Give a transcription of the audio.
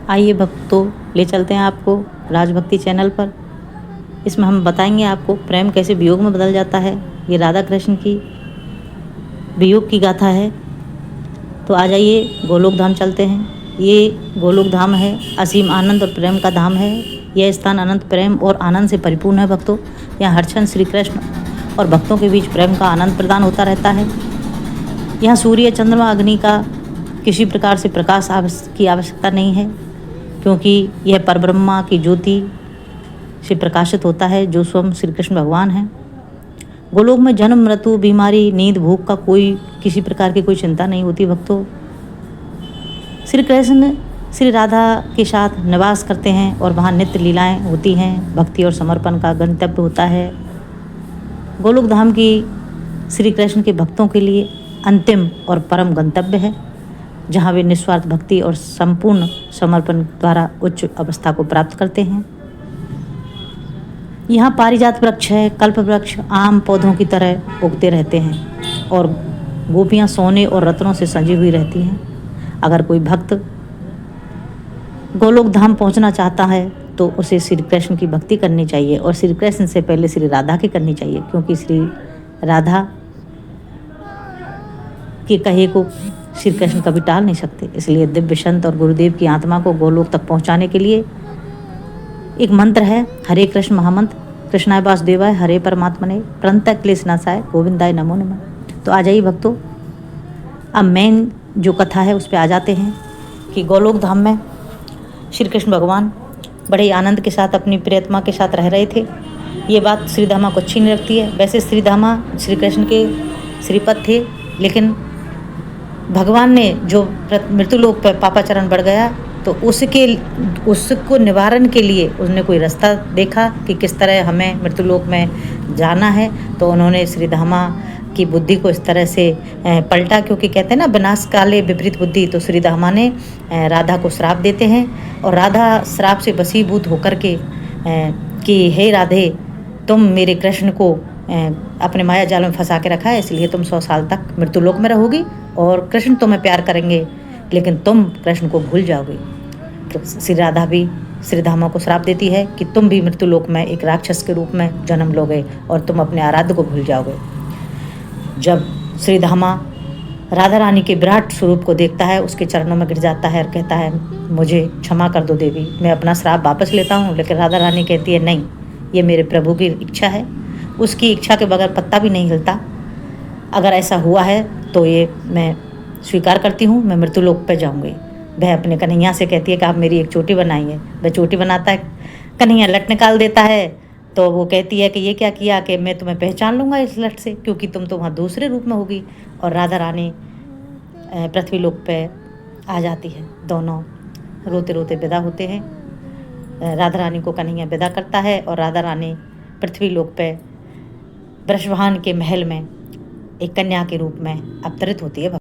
आइए भक्तों, ले चलते हैं आपको राजभक्ति चैनल पर। इसमें हम बताएंगे आपको प्रेम कैसे वियोग में बदल जाता है। ये राधा कृष्ण की वियोग की गाथा है। तो आ जाइए, गोलोक धाम चलते हैं। ये गोलोक धाम है, असीम आनंद और प्रेम का धाम है। यह स्थान अनंत प्रेम और आनंद से परिपूर्ण है भक्तों। यहाँ हर क्षण श्री कृष्ण और भक्तों के बीच प्रेम का आनंद प्रदान होता रहता है। यहाँ सूर्य, चंद्रमा, अग्नि का किसी प्रकार से प्रकाश की आवश्यकता नहीं है, क्योंकि यह परब्रह्मा की ज्योति से प्रकाशित होता है, जो स्वयं श्री कृष्ण भगवान हैं। गोलोक में जन्म, मृत्यु, बीमारी, नींद, भूख का किसी प्रकार की कोई चिंता नहीं होती भक्तों। श्री कृष्ण श्री राधा के साथ निवास करते हैं और वहाँ नित्य लीलाएं होती हैं। भक्ति और समर्पण का गंतव्य होता है। गोलोक धाम की श्री कृष्ण के भक्तों के लिए अंतिम और परम गंतव्य है, जहाँ वे निस्वार्थ भक्ति और संपूर्ण समर्पण द्वारा उच्च अवस्था को प्राप्त करते हैं। यहाँ पारिजात वृक्ष है, कल्प वृक्ष आम पौधों की तरह उगते रहते हैं और गोपियाँ सोने और रत्नों से सजी हुई रहती हैं। अगर कोई भक्त गोलोक धाम पहुँचना चाहता है तो उसे श्री कृष्ण की भक्ति करनी चाहिए, और श्री कृष्ण से पहले श्री राधा की करनी चाहिए, क्योंकि श्री राधा के कहे को श्री कृष्ण कभी टाल नहीं सकते। इसलिए दिव्य संत और गुरुदेव की आत्मा को गोलोक तक पहुंचाने के लिए एक मंत्र है, हरे कृष्ण महामंत्र। कृष्णाय वासुदेवाय हरे परमात्मने प्रणत क्लेशनाशाय गोविंदाय नमो नमः। तो आ जाइए भक्तों, अब मेन जो कथा है उस पर आ जाते हैं कि गोलोक धाम में श्री कृष्ण भगवान बड़े आनंद के साथ अपनी प्रियतमा के साथ रह रहे थे। ये बात श्रीधामा को अच्छी नहीं लगती है। वैसे श्रीधामा श्री कृष्ण के श्रीपद थे, लेकिन भगवान ने जो मृत्युलोक पर पापाचरण बढ़ गया, तो उसको निवारण के लिए उसने कोई रास्ता देखा कि किस तरह हमें मृत्युलोक में जाना है। तो उन्होंने श्रीधामा की बुद्धि को इस तरह से पलटा, क्योंकि कहते हैं ना, विनाश काले विपरीत बुद्धि। तो श्रीधामा ने राधा को श्राप देते हैं, और राधा श्राप से वशीभूत होकर के कि हे राधे, तुम मेरे कृष्ण को अपने माया जाल में फंसा के रखा है, इसलिए तुम 100 साल तक मृत्युलोक में रहोगी और कृष्ण तुम्हें प्यार करेंगे, लेकिन तुम कृष्ण को भूल जाओगे। तो श्री राधा भी श्रीधामा को श्राप देती है कि तुम भी मृत्युलोक में एक राक्षस के रूप में जन्म लोगे और तुम अपने आराध्य को भूल जाओगे। जब श्रीधामा राधा रानी के विराट स्वरूप को देखता है, उसके चरणों में गिर जाता है और कहता है, मुझे क्षमा कर दो देवी, मैं अपना श्राप वापस लेता हूँ। लेकिन राधा रानी कहती है, नहीं, ये मेरे प्रभु की इच्छा है, उसकी इच्छा के बगैर पत्ता भी नहीं हिलता। अगर ऐसा हुआ है तो ये मैं स्वीकार करती हूँ, मैं मृत्युलोक पर जाऊँगी। वह अपने कन्हैया से कहती है कि आप मेरी एक चोटी बनाइए। वह चोटी बनाता है, कन्हैया लट निकाल देता है। तो वो कहती है कि ये क्या किया, कि मैं तुम्हें पहचान लूँगा इस लट से, क्योंकि तुम तो वहाँ दूसरे रूप में होगी। और राधा रानी पृथ्वीलोक पे आ जाती है। दोनों रोते रोते विदा होते हैं। राधा रानी को कन्हैया विदा करता है और राधा रानी पृथ्वीलोक पे वृषभान के महल में एक कन्या के रूप में अवतरित होती है।